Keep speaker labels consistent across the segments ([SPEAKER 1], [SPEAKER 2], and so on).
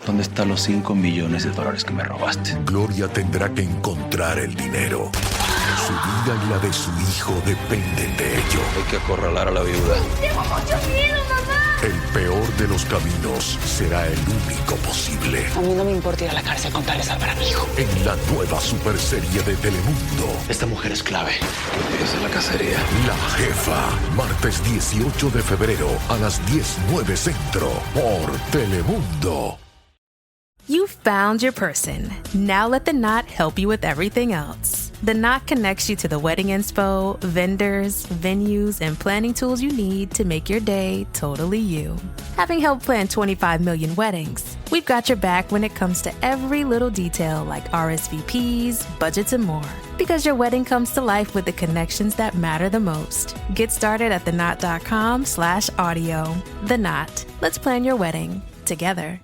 [SPEAKER 1] ¿Dónde están los $5 millones que me robaste?
[SPEAKER 2] Gloria tendrá que encontrar el dinero. Su vida y la de su hijo dependen de ello.
[SPEAKER 1] Hay que acorralar a la viuda.
[SPEAKER 3] ¡Tengo mucho miedo, mamá!
[SPEAKER 2] El peor de los caminos será el único posible.
[SPEAKER 4] A mí no me importa ir a la cárcel con tal de salvar a mi hijo.
[SPEAKER 2] En la nueva superserie de Telemundo.
[SPEAKER 1] Esta mujer es clave. Esa es la cacería.
[SPEAKER 2] La Jefa. Martes 18 de febrero a las 10:09 Centro por Telemundo.
[SPEAKER 5] You found your person. Now let the Knot help you with everything else. The Knot connects you to the wedding inspo, vendors, venues, and planning tools you need to make your day totally you. Having helped plan 25 million weddings, we've got your back when it comes to every little detail like RSVPs, budgets, and more. Because your wedding comes to life with the connections that matter the most. Get started at theknot.com/audio. The Knot. Let's plan your wedding together.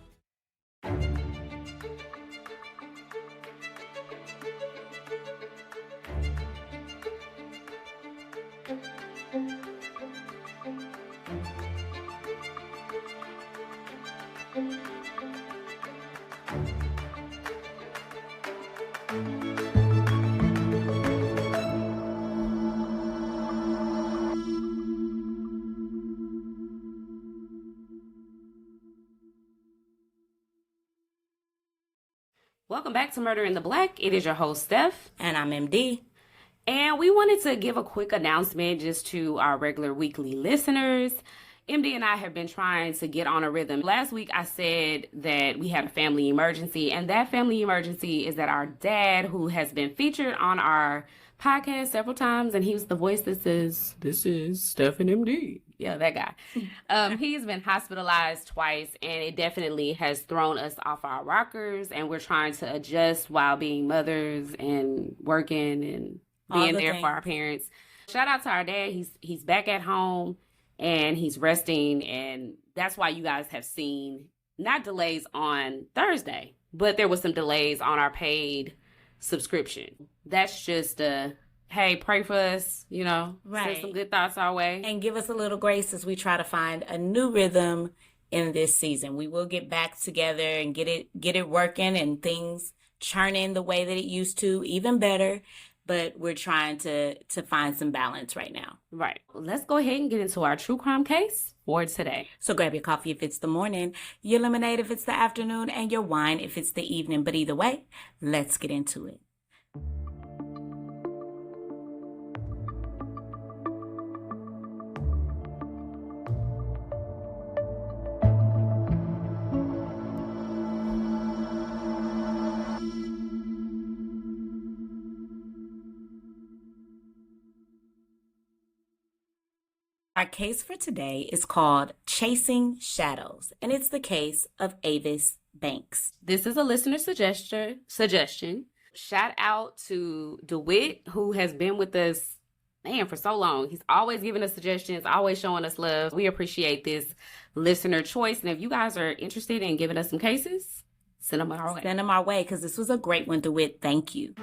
[SPEAKER 6] Welcome back to Murder in the Black. It is your host, Steph.
[SPEAKER 7] And I'm MD.
[SPEAKER 6] And we wanted to give a quick announcement just to our regular weekly listeners. MD and I have been trying to get on a rhythm. Last week, I said that we had a family emergency, and that family emergency is that our dad, who has been featured on our podcast several times, and he was the voice that says, "This is Steph and MD." Yeah, that guy. He's been hospitalized twice, and it definitely has thrown us off our rockers, and we're trying to adjust while being mothers and working and being there for our parents. Shout out to our dad. He's back at home, and he's resting, and that's why you guys have seen not delays on Thursday, but there was some delays on our paid subscription. That's just hey, pray for us, send some good thoughts our way.
[SPEAKER 7] And give us a little grace as we try to find a new rhythm in this season. We will get back together and get it working and things churning the way that it used to, even better. But we're trying to find some balance right now.
[SPEAKER 6] Right. Let's go ahead and get into our true crime case for today.
[SPEAKER 7] So grab your coffee if it's the morning, your lemonade if it's the afternoon, and your wine if it's the evening. But either way, let's get into it. Our case for today is called Chasing Shadows, and it's the case of Avis Banks.
[SPEAKER 6] This is a listener suggestion. Shout out to DeWitt, who has been with us, for so long. He's always giving us suggestions, always showing us love. We appreciate this listener choice, and if you guys are interested in giving us some cases, send them our way.
[SPEAKER 7] Send them our way, because this was a great one, DeWitt. Thank you.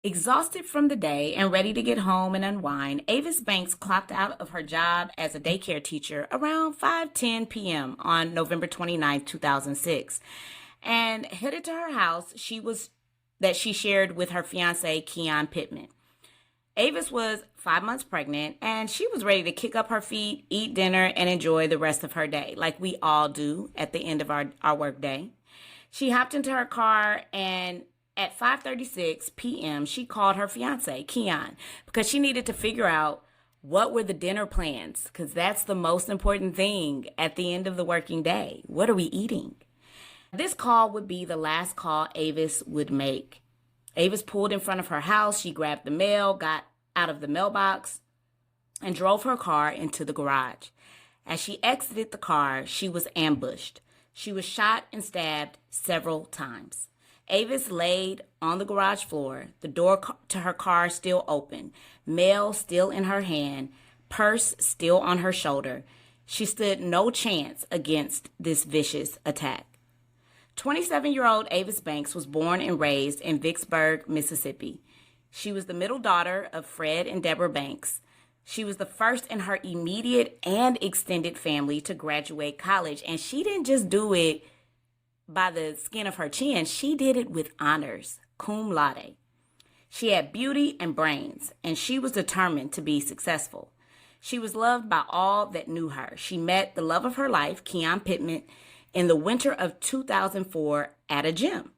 [SPEAKER 7] Exhausted from the day and ready to get home and unwind, Avis Banks clocked out of her job as a daycare teacher around 5:10 p.m. on November 29, 2006, and headed to her house that she shared with her fiancé, Keyon Pittman. Avis was 5 months pregnant, and she was ready to kick up her feet, eat dinner, and enjoy the rest of her day, like we all do at the end of our work day. She hopped into her car, and at 5:36 p.m., she called her fiancé, Keyon, because she needed to figure out what were the dinner plans, because that's the most important thing at the end of the working day. What are we eating? This call would be the last call Avis would make. Avis pulled in front of her house. She grabbed the mail, got out of the mailbox, and drove her car into the garage. As she exited the car, she was ambushed. She was shot and stabbed several times. Avis laid on the garage floor, the door to her car still open, mail still in her hand, purse still on her shoulder. She stood no chance against this vicious attack. 27-year-old Avis Banks was born and raised in Vicksburg, Mississippi. She was the middle daughter of Fred and Deborah Banks. She was the first in her immediate and extended family to graduate college, and she didn't just do it by the skin of her chin. She did it with honors, cum laude. She had beauty and brains, and she was determined to be successful. She was loved by all that knew her. She met the love of her life, Keyon Pittman, in the winter of 2004 at a gym.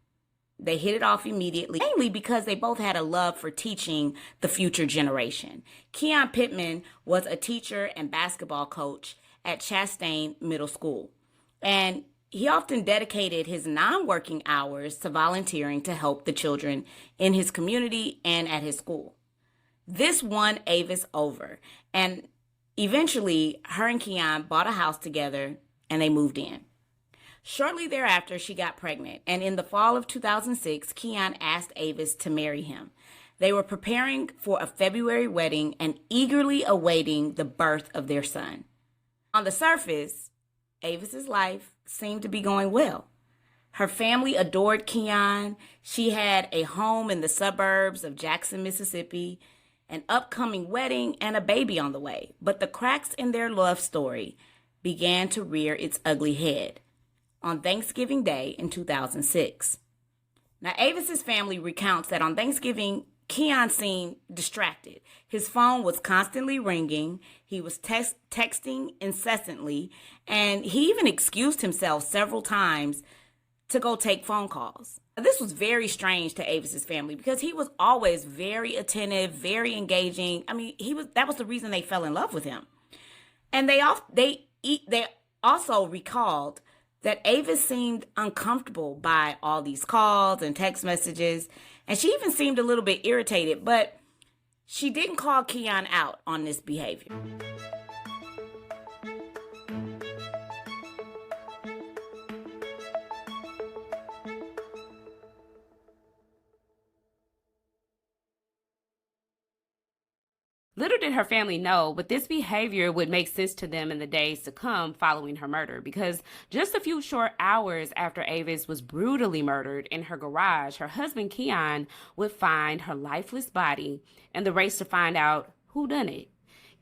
[SPEAKER 7] They hit it off immediately, mainly because they both had a love for teaching the future generation. Keyon Pittman was a teacher and basketball coach at Chastain Middle School, and he often dedicated his non-working hours to volunteering to help the children in his community and at his school. This won Avis over, and eventually her and Keyon bought a house together and they moved in. Shortly thereafter, she got pregnant, and in the fall of 2006, Keyon asked Avis to marry him. They were preparing for a February wedding and eagerly awaiting the birth of their son. On the surface, Avis's life seemed to be going well. Her family adored Keyon. She had a home in the suburbs of Jackson, Mississippi, an upcoming wedding, and a baby on the way. But the cracks in their love story began to rear its ugly head on Thanksgiving Day in 2006. Now, Avis's family recounts that on Thanksgiving, Keyon seemed distracted. His phone was constantly ringing. He was texting incessantly, and he even excused himself several times to go take phone calls. Now, this was very strange to Avis's family because he was always very attentive, very engaging. I mean, that was the reason they fell in love with him. And they also recalled that Avis seemed uncomfortable by all these calls and text messages, and she even seemed a little bit irritated, but she didn't call Keyon out on this behavior.
[SPEAKER 6] Little did her family know, but this behavior would make sense to them in the days to come following her murder, because just a few short hours after Avis was brutally murdered in her garage, her husband Keyon would find her lifeless body in the race to find out who done it.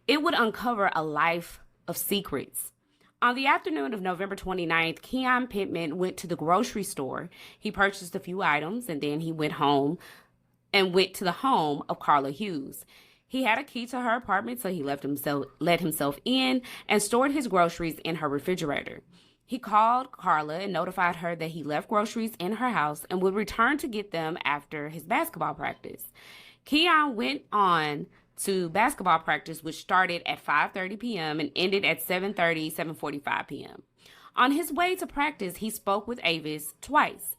[SPEAKER 6] It would uncover a life of secrets. On the afternoon of November 29th, Keyon Pittman went to the grocery store. He purchased a few items, and then he went home and went to the home of Carla Hughes. He had a key to her apartment, so he let himself in and stored his groceries in her refrigerator. He called Carla and notified her that he left groceries in her house and would return to get them after his basketball practice. Keyon went on to basketball practice, which started at 5:30 p.m. and ended at 7:45 p.m. On his way to practice, he spoke with Avis twice.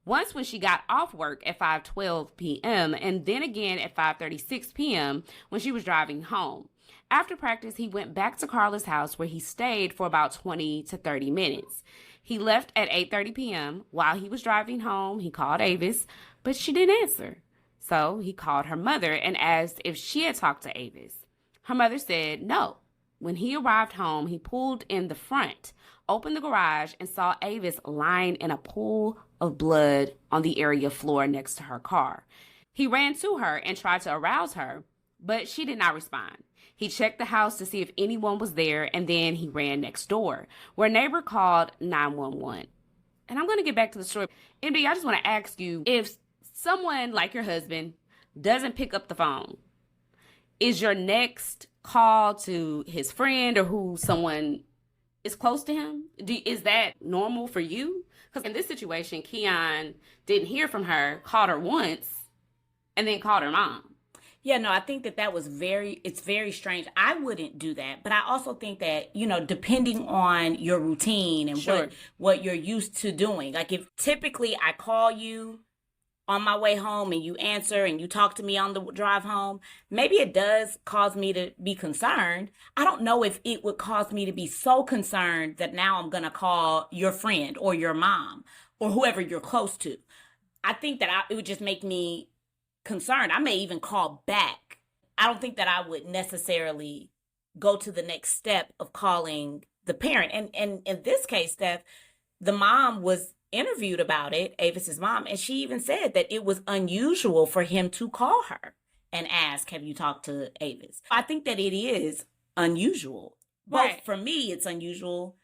[SPEAKER 6] Once when she got off work at 5:12 p.m. and then again at 5:36 p.m. when she was driving home. After practice, he went back to Carla's house where he stayed for about 20 to 30 minutes. He left at 8:30 p.m. While he was driving home, he called Avis, but she didn't answer. So he called her mother and asked if she had talked to Avis. Her mother said no. When he arrived home, he pulled in the front, opened the garage, and saw Avis lying in a pool of blood on the area floor next to her car. He ran to her and tried to arouse her, but she did not respond. He checked the house to see if anyone was there, and then he ran next door, where a neighbor called 911. And I'm going to get back to the story. MD, I just want to ask you, if someone like your husband doesn't pick up the phone, is your next call to his friend or who someone is close to him? Is that normal for you? Because in this situation, Keyon didn't hear from her, called her once, and then called her mom.
[SPEAKER 7] Yeah, no, I think that was it's very strange. I wouldn't do that. But I also think that, depending on your routine and
[SPEAKER 6] Sure.
[SPEAKER 7] what you're used to doing. Like if typically I call you on my way home and you answer and you talk to me on the drive home, maybe it does cause me to be concerned. I don't know if it would cause me to be so concerned that now I'm going to call your friend or your mom or whoever you're close to. I think that it would just make me concerned. I may even call back. I don't think that I would necessarily go to the next step of calling the parent. And in this case, Steph, the mom was interviewed about it, Avis's mom, and she even said that it was unusual for him to call her and ask, have you talked to Avis? I think that it is unusual. Right. Both for me, it's unusual.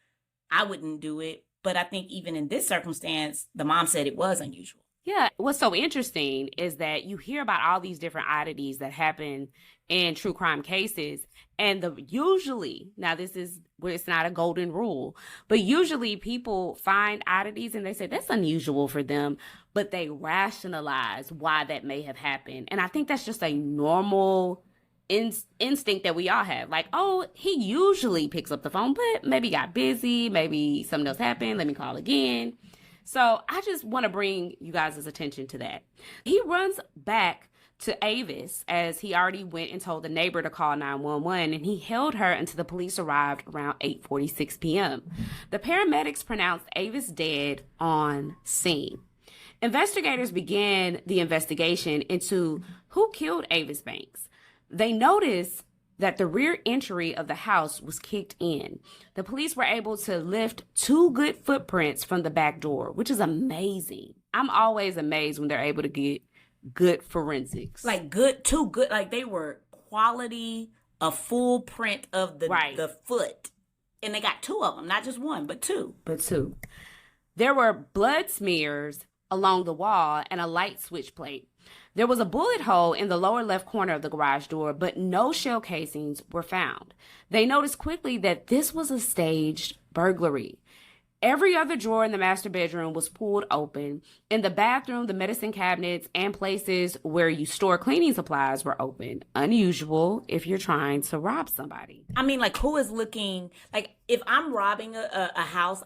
[SPEAKER 7] I wouldn't do it. But I think even in this circumstance, the mom said it was unusual.
[SPEAKER 6] Yeah. What's so interesting is that you hear about all these different oddities that happen in true crime cases. And usually, now this is where it's not a golden rule, but usually people find oddities and they say that's unusual for them, but they rationalize why that may have happened. And I think that's just a normal instinct that we all have. Like, oh, he usually picks up the phone, but maybe got busy, maybe something else happened, let me call again. So I just want to bring you guys' attention to that. He runs back to Avis as he already went and told the neighbor to call 911, and he held her until the police arrived around 8:46 p.m. The paramedics pronounced Avis dead on scene. Investigators began the investigation into who killed Avis Banks. They noticed that the rear entry of the house was kicked in. The police were able to lift 2 good footprints from the back door, which is amazing. I'm always amazed when they're able to get good forensics.
[SPEAKER 7] Like two good, like they were quality, a full print of the foot. And they got 2 of them, not just 1, but 2.
[SPEAKER 6] There were blood smears along the wall and a light switch plate. There was a bullet hole in the lower left corner of the garage door, but no shell casings were found. They noticed quickly that this was a staged burglary. Every other drawer in the master bedroom was pulled open. In the bathroom, the medicine cabinets and places where you store cleaning supplies were open. Unusual if you're trying to rob somebody.
[SPEAKER 7] I mean, like, who is looking, like, if I'm robbing a house,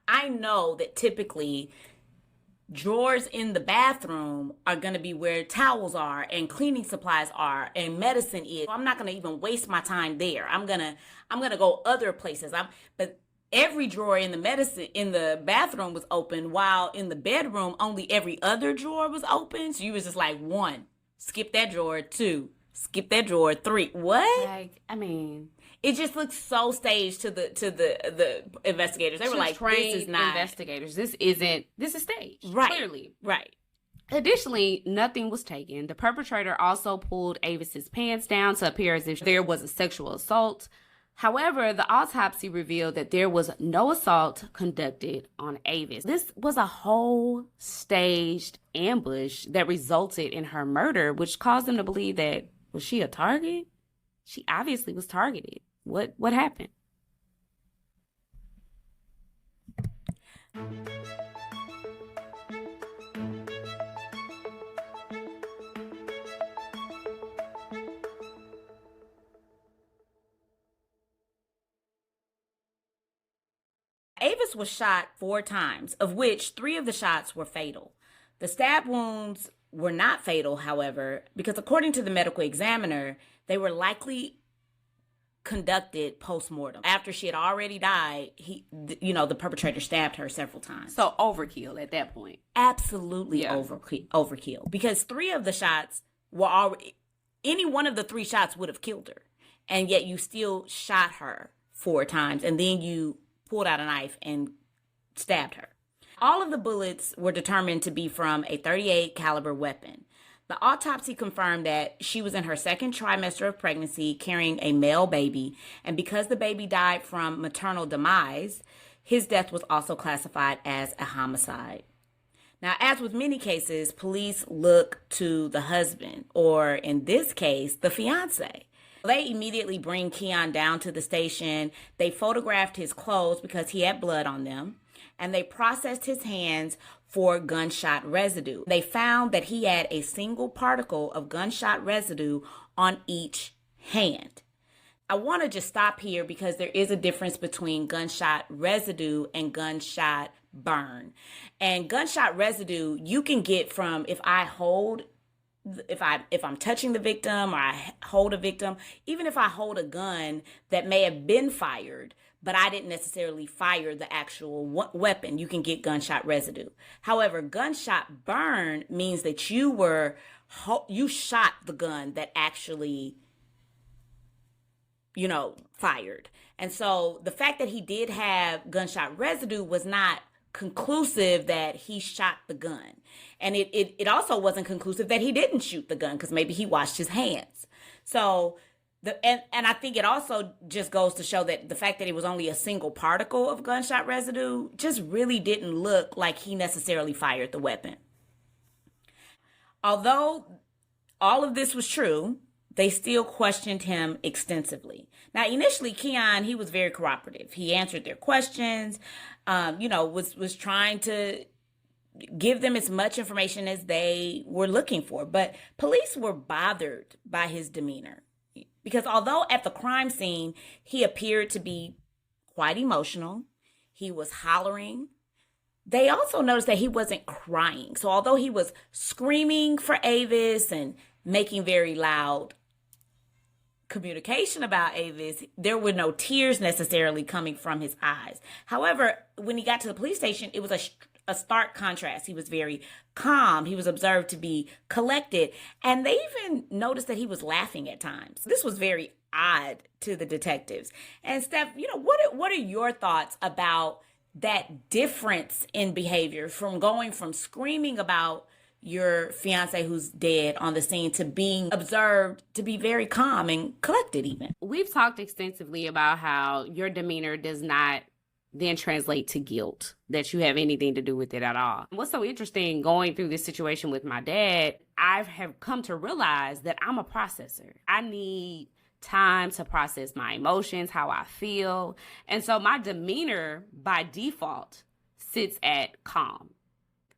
[SPEAKER 7] I know that typically drawers in the bathroom are going to be where towels are and cleaning supplies are and medicine is. I'm not going to even waste my time there. I'm going to go other places. But every drawer in the bathroom was open, while in the bedroom only every other drawer was open. So you was just like, 1, skip that drawer, 2, skip that drawer, 3. What?
[SPEAKER 6] Like, I mean,
[SPEAKER 7] it just looks so staged to the investigators. They were like, this is not
[SPEAKER 6] investigators. This is staged.
[SPEAKER 7] Right.
[SPEAKER 6] Clearly.
[SPEAKER 7] Right.
[SPEAKER 6] Additionally, nothing was taken. The perpetrator also pulled Avis's pants down to appear as if there was a sexual assault. However, the autopsy revealed that there was no assault conducted on Avis. This was a whole staged ambush that resulted in her murder, which caused them to believe that, was she a target? She obviously was targeted. What happened?
[SPEAKER 7] Avis was shot 4 times, of which 3 of the shots were fatal. The stab wounds were not fatal, however, because according to the medical examiner, they were likely conducted post-mortem. After she had already died, the perpetrator stabbed her several times.
[SPEAKER 6] So overkill at that point.
[SPEAKER 7] Absolutely overkill. Because 3 of the shots were already, any one of the 3 shots would have killed her. And yet you still shot her 4 times, and then you pulled out a knife and stabbed her. All of the bullets were determined to be from a .38 caliber weapon. The autopsy confirmed that she was in her 2nd trimester of pregnancy, carrying a male baby, and because the baby died from maternal demise, his death was also classified as a homicide. Now, as with many cases, police look to the husband, or in this case, the fiancé. They immediately bring Keyon down to the station. They photographed his clothes because he had blood on them, and they processed his hands for gunshot residue. They found that he had a single particle of gunshot residue on each hand. I want to just stop here because there is a difference between gunshot residue and gunshot burn. And gunshot residue you can get from if I'm touching the victim or I hold a victim, even if I hold a gun that may have been fired, but I didn't necessarily fire the actual weapon, you can get gunshot residue. However, gunshot burn means that you shot the gun that actually, fired. And so the fact that he did have gunshot residue was not conclusive that he shot the gun. And it also wasn't conclusive that he didn't shoot the gun, because maybe he washed his hands. So and I think it also just goes to show that the fact that it was only a single particle of gunshot residue just really didn't look like he necessarily fired the weapon. Although all of this was true, they still questioned him extensively. Now, initially, Keyon, he was very cooperative. He answered their questions, was trying to give them as much information as they were looking for. But police were bothered by his demeanor, because although at the crime scene, he appeared to be quite emotional, he was hollering, they also noticed that he wasn't crying. So although he was screaming for Avis and making very loud communication about Avis, there were no tears necessarily coming from his eyes. However, when he got to the police station, it was a stark contrast. He was very calm. He was observed to be collected. And they even noticed that he was laughing at times. This was very odd to the detectives. And Steph, what are your thoughts about that difference in behavior from going from screaming about your fiance who's dead on the scene to being observed to be very calm and collected even?
[SPEAKER 6] We've talked extensively about how your demeanor does not then translate to guilt, that you have anything to do with it at all. What's so interesting going through this situation with my dad, I have come to realize that I'm a processor. I need time to process my emotions, how I feel. And so my demeanor by default sits at calm.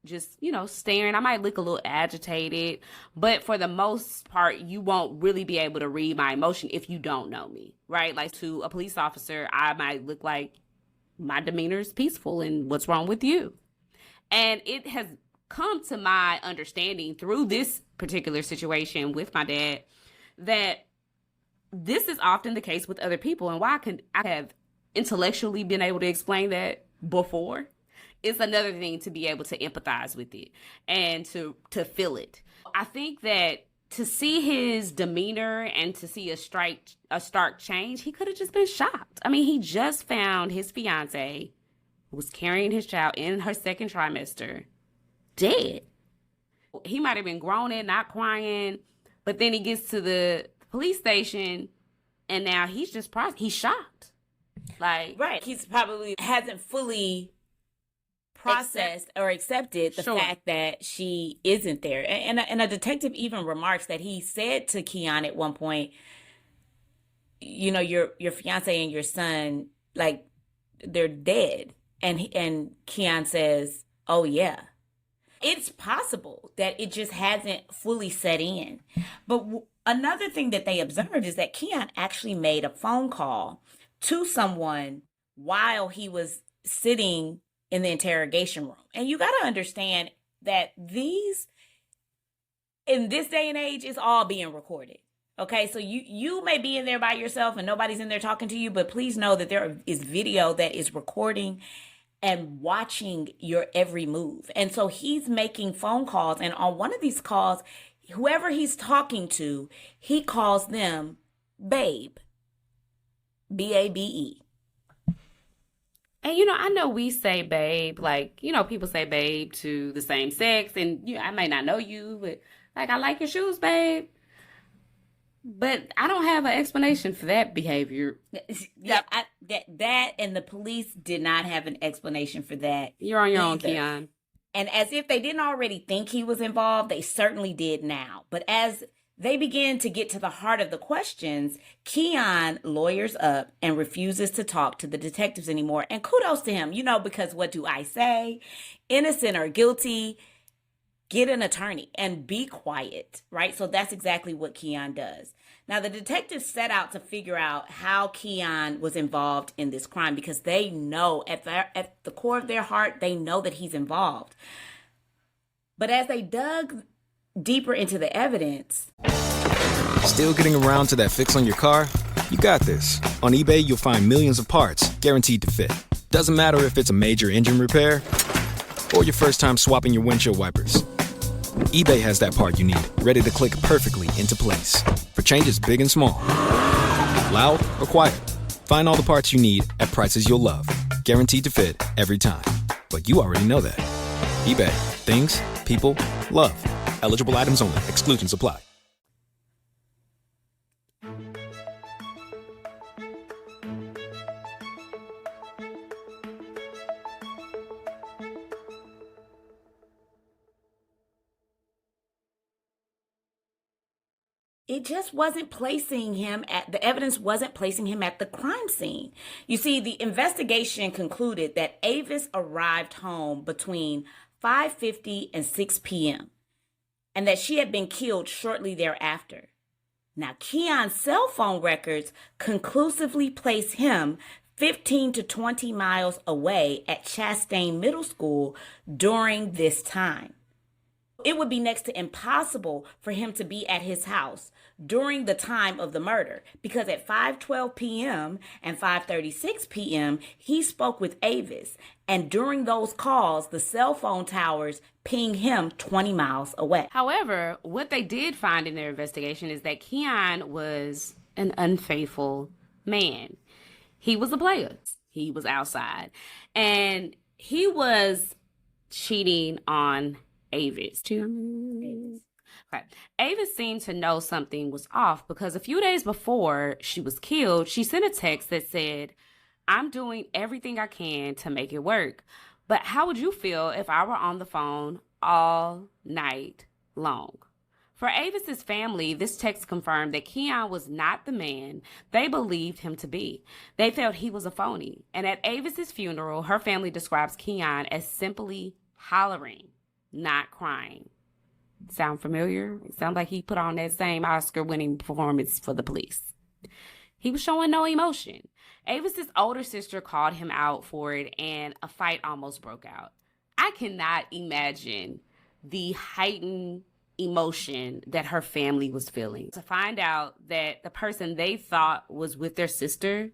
[SPEAKER 6] Just, staring. I might look a little agitated, but for the most part, you won't really be able to read my emotion if you don't know me, right? Like to a police officer, I might look like my demeanor is peaceful and what's wrong with you? And it has come to my understanding through this particular situation with my dad that this is often the case with other people. And why I have intellectually been able to explain that before, it's another thing to be able to empathize with it and to feel it. I think that to see his demeanor and to see a stark change, he could have just been shocked. I mean, he just found his fiance, who was carrying his child in her second trimester, dead. He might have been groaning, not crying, but then he gets to the police station and now he's just he's shocked.
[SPEAKER 7] Right. He's probably hasn't fully processed or accepted the fact that she isn't there. And a detective even remarks that he said to Keyon at one point, your fiance and your son, like, they're dead. And Keyon says, oh yeah. It's possible that it just hasn't fully set in. But another thing that they observed is that Keyon actually made a phone call to someone while he was sitting in the interrogation room. And you got to understand that in this day and age, it's all being recorded. Okay, so you may be in there by yourself and nobody's in there talking to you, but please know that there is video that is recording and watching your every move. And so he's making phone calls, and on one of these calls, whoever he's talking to, he calls them babe. B-A-B-E.
[SPEAKER 6] And, I know we say babe, like, people say babe to the same sex, and I may not know you, but like, I like your shoes, babe. But I don't have an explanation for that behavior.
[SPEAKER 7] Yeah, that and the police did not have an explanation for that.
[SPEAKER 6] You're on your
[SPEAKER 7] either.
[SPEAKER 6] own, Keyon.
[SPEAKER 7] And as if they didn't already think he was involved, they certainly did now. But as they begin to get to the heart of the questions, Keyon lawyers up and refuses to talk to the detectives anymore. And kudos to him, because what do I say? Innocent or guilty, get an attorney and be quiet, right? So that's exactly what Keyon does. Now, the detectives set out to figure out how Keyon was involved in this crime because they know at the core of their heart, they know that he's involved. But as they dug deeper into the evidence...
[SPEAKER 8] Still getting around to that fix on your car? You got this. On eBay, you'll find millions of parts guaranteed to fit. Doesn't matter if it's a major engine repair or your first time swapping your windshield wipers. eBay has that part you need, ready to click perfectly into place. For changes big and small. Loud or quiet. Find all the parts you need at prices you'll love. Guaranteed to fit every time. But you already know that. eBay. Things, people, love. Eligible items only. Exclusions apply.
[SPEAKER 7] It just wasn't placing him the evidence wasn't placing him at the crime scene. You see, the investigation concluded that Avis arrived home between 5:50 and 6 p.m. and that she had been killed shortly thereafter. Now, Keyon's cell phone records conclusively place him 15 to 20 miles away at Chastain Middle School during this time. It would be next to impossible for him to be at his house during the time of the murder, because at 5:12 p.m. and 5:36 p.m., he spoke with Avis, and during those calls, the cell phone towers pinged him 20 miles away.
[SPEAKER 6] However, what they did find in their investigation is that Keyon was an unfaithful man. He was a player. He was outside, and he was cheating on Avis. Okay. Avis seemed to know something was off because a few days before she was killed, she sent a text that said, "I'm doing everything I can to make it work, but how would you feel if I were on the phone all night long?" For Avis's family, this text confirmed that Keyon was not the man they believed him to be. They felt he was a phony. And at Avis's funeral, her family describes Keyon as simply hollering, not crying. Sound familiar? It sounds like he put on that same Oscar-winning performance for The Police. He was showing no emotion. Avis's older sister called him out for it, and a fight almost broke out. I cannot imagine the heightened emotion that her family was feeling. To find out that the person they thought was with their sister,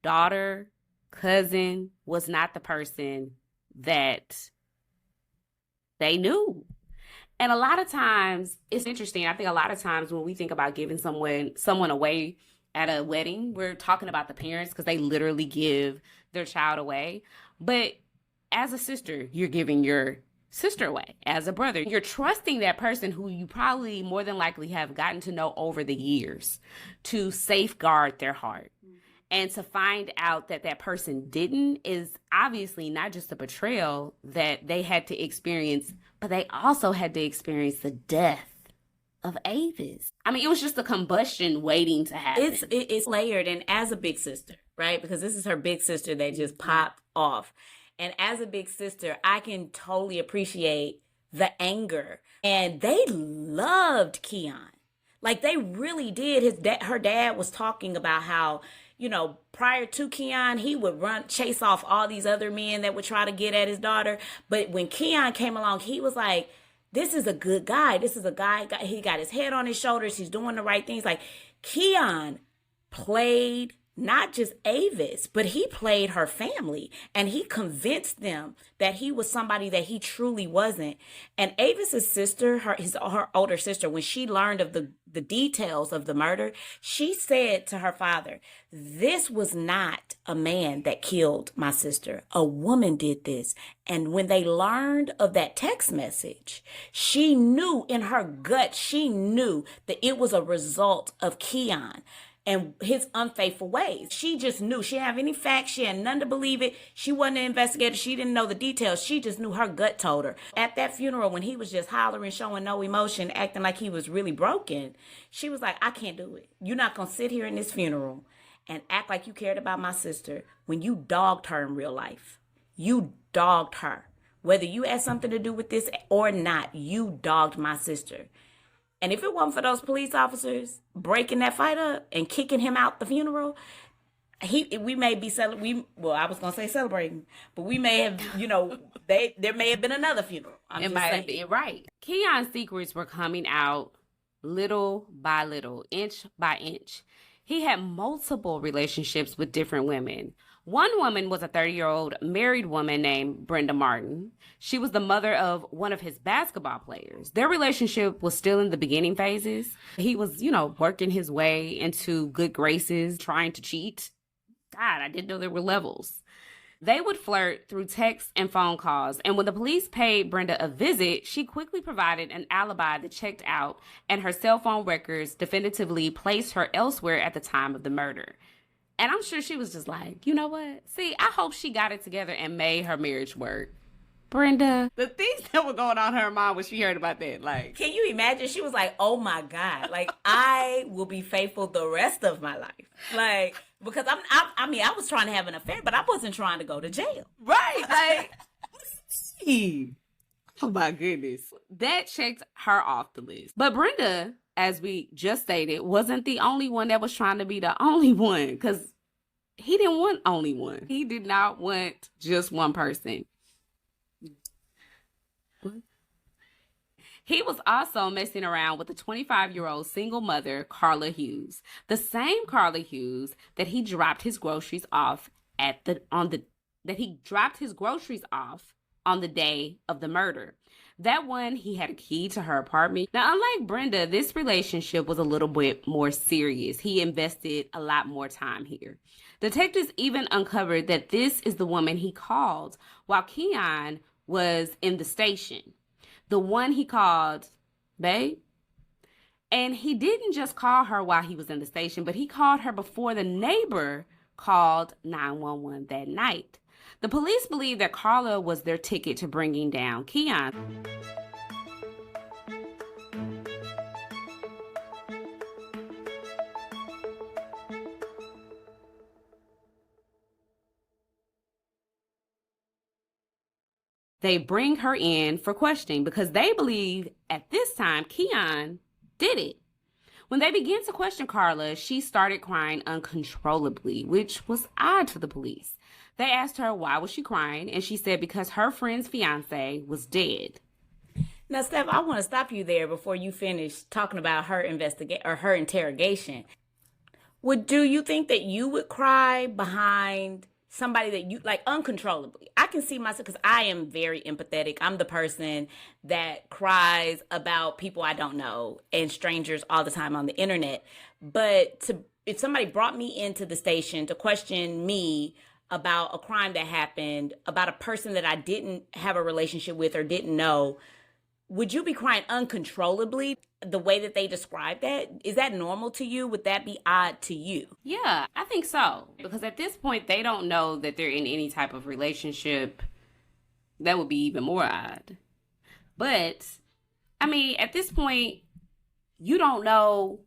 [SPEAKER 6] daughter, cousin, was not the person that they knew. And a lot of times, it's interesting. I think a lot of times when we think about giving someone away at a wedding, we're talking about the parents because they literally give their child away. But as a sister, you're giving your sister away. As a brother, you're trusting that person who you probably more than likely have gotten to know over the years to safeguard their heart. And to find out that that person didn't is obviously not just a betrayal that they had to experience, but they also had to experience the death of Avis. I mean, it was just a combustion waiting to happen.
[SPEAKER 7] It's layered, and as a big sister, right? Because this is her big sister that just popped off. And as a big sister, I can totally appreciate the anger. And they loved Keyon. Like, they really did. Her dad was talking about how, prior to Keyon, he would chase off all these other men that would try to get at his daughter. But when Keyon came along, he was like, this is a good guy. This is a guy, he got his head on his shoulders. He's doing the right things. Like, Keyon played not just Avis, but he played her family, and he convinced them that he was somebody that he truly wasn't. And Avis's sister, her older sister, when she learned of the details of the murder, she said to her father, "This was not a man that killed my sister. A woman did this." And when they learned of that text message, she knew in her gut, she knew that it was a result of Keyon and his unfaithful ways. She just knew. She didn't have any facts. She had none to believe it. She wasn't an investigator. She didn't know the details. She just knew, her gut told her. At that funeral, when he was just hollering, showing no emotion, acting like he was really broken, she was like, "I can't do it. You're not going to sit here in this funeral and act like you cared about my sister when you dogged her in real life. You dogged her. Whether you had something to do with this or not, you dogged my sister. And if it wasn't for those police officers breaking that fight up and kicking him out the funeral, we may be celebrating. Well, I was going to say celebrating, but we may have, there may have been another funeral.
[SPEAKER 6] It might have been, right. Keyon's secrets were coming out little by little, inch by inch. He had multiple relationships with different women. One woman was a 30-year-old married woman named Brenda Martin. She was the mother of one of his basketball players. Their relationship was still in the beginning phases. He was, working his way into good graces, trying to cheat. God, I didn't know there were levels. They would flirt through texts and phone calls, and when the police paid Brenda a visit, she quickly provided an alibi that checked out, and her cell phone records definitively placed her elsewhere at the time of the murder. And I'm sure she was just like, you know what? See, I hope she got it together and made her marriage work. Brenda, the things that were going on in her mind when she heard about that, like...
[SPEAKER 7] Can you imagine? She was like, oh my God, like, I will be faithful the rest of my life. Like, because I was trying to have an affair, but I wasn't trying to go to jail.
[SPEAKER 6] Right, like... Oh my goodness. That checked her off the list. But Brenda, as we just stated, wasn't the only one that was trying to be the only one, because he didn't want only one. He did not want just one person. He was also messing around with the 25-year-old single mother, Carla Hughes, the same Carla Hughes that he dropped his groceries off on the day of the murder. That one, he had a key to her apartment. Now, unlike Brenda, this relationship was a little bit more serious. He invested a lot more time here. Detectives even uncovered that this is the woman he called while Keyon was in the station. The one he called, babe. And he didn't just call her while he was in the station, but he called her before the neighbor called 911 that night. The police believe that Carla was their ticket to bringing down Keyon. They bring her in for questioning because they believe at this time Keyon did it. When they began to question Carla, she started crying uncontrollably, which was odd to the police. They asked her why was she crying, and she said because her friend's fiancé was dead.
[SPEAKER 7] Now, Steph, I want to stop you there before you finish talking about her her interrogation. Do you think that you would cry behind somebody that you like uncontrollably? I can see myself because I am very empathetic. I'm the person that cries about people I don't know and strangers all the time on the internet. But if somebody brought me into the station to question me about a crime that happened, about a person that I didn't have a relationship with or didn't know, would you be crying uncontrollably the way that they describe that? Is that normal to you? Would that be odd to you?
[SPEAKER 6] Yeah, I think so. Because at this point, they don't know that they're in any type of relationship. That would be even more odd. But, I mean, at this point, you don't know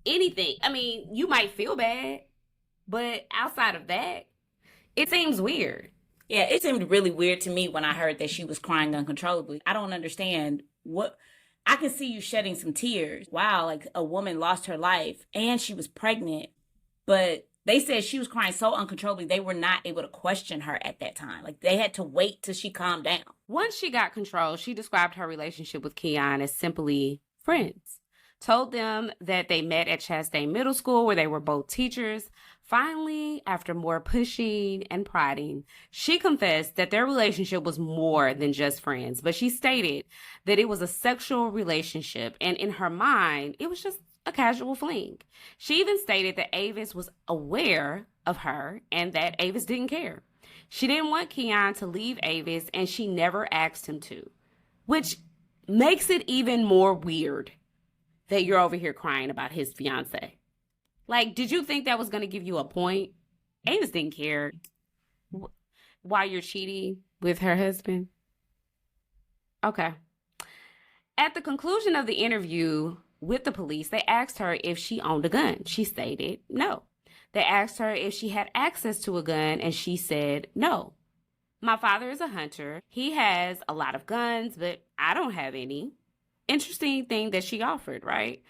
[SPEAKER 6] anything. I mean, you might feel bad, but outside of that, it seems weird.
[SPEAKER 7] Yeah, it seemed really weird to me when I heard that she was crying uncontrollably. I don't understand what... I can see you shedding some tears. Wow, like a woman lost her life and she was pregnant, but they said she was crying so uncontrollably they were not able to question her at that time. Like they had to wait till she calmed down.
[SPEAKER 6] Once she got control, she described her relationship with Keyon as simply friends. Told them that they met at Chastain Middle School where they were both teachers. Finally, after more pushing and prodding, she confessed that their relationship was more than just friends, but she stated that it was a sexual relationship, and in her mind, it was just a casual fling. She even stated that Avis was aware of her and that Avis didn't care. She didn't want Keyon to leave Avis, and she never asked him to, which makes it even more weird that you're over here crying about his fiance. Like, did you think that was going to give you a point? Avis didn't care why you're cheating with her husband. Okay. At the conclusion of the interview with the police, they asked her if she owned a gun. She stated no. They asked her if she had access to a gun, and she said no. My father is a hunter. He has a lot of guns, but I don't have any. Interesting thing that she offered, right?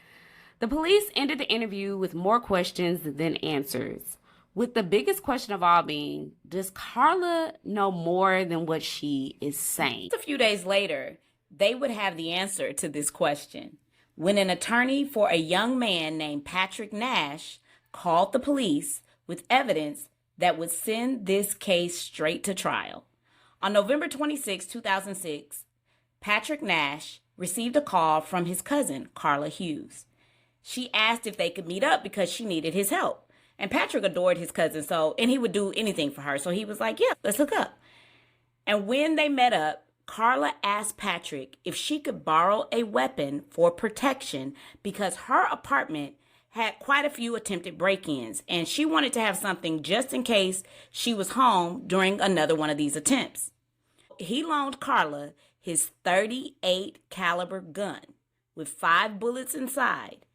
[SPEAKER 6] The police ended the interview with more questions than answers, with the biggest question of all being, does Carla know more than what she is saying?
[SPEAKER 7] A few days later, they would have the answer to this question when an attorney for a young man named Patrick Nash called the police with evidence that would send this case straight to trial. On November 26, 2006, Patrick Nash received a call from his cousin, Carla Hughes. She asked if they could meet up because she needed his help. And Patrick adored his cousin, and he would do anything for her. So he was like, yeah, let's hook up. And when they met up, Carla asked Patrick if she could borrow a weapon for protection because her apartment had quite a few attempted break-ins, and she wanted to have something just in case she was home during another one of these attempts. He loaned Carla his .38 caliber gun with 5 bullets inside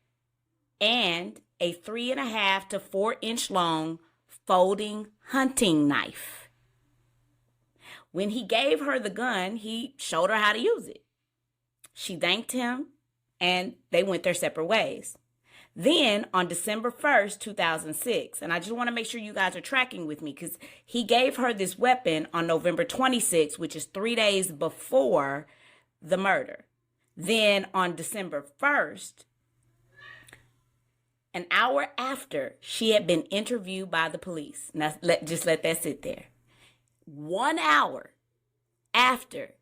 [SPEAKER 7] and a 3.5 to 4 inch long folding hunting knife. When he gave her the gun, he showed her how to use it. She thanked him, and they went their separate ways. Then on December 1st, 2006, and I just want to make sure you guys are tracking with me because he gave her this weapon on November 26th, which is 3 days before the murder. Then on December 1st, an hour after she had been interviewed by the police. Now, just let that sit there. 1 hour after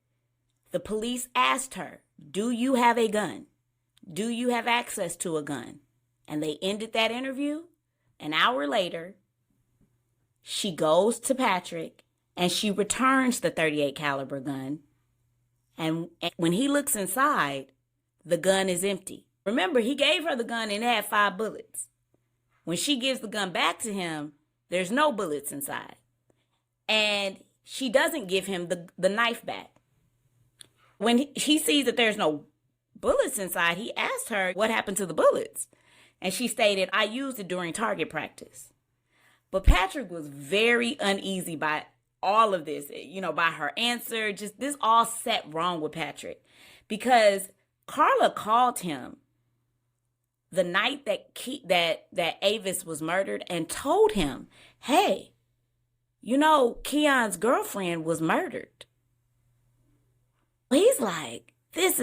[SPEAKER 7] the police asked her, do you have a gun? Do you have access to a gun? And they ended that interview. An hour later, she goes to Patrick and she returns the .38 caliber gun. And when he looks inside, the gun is empty. Remember, he gave her the gun and it had 5 bullets. When she gives the gun back to him, there's no bullets inside. And she doesn't give him the knife back. When he sees that there's no bullets inside, he asked her what happened to the bullets. And she stated, I used it during target practice. But Patrick was very uneasy by all of this, by her answer. Just this all set wrong with Patrick because Carla called him the night that Avis was murdered and told him, hey, Keyon's girlfriend was murdered. He's like, this,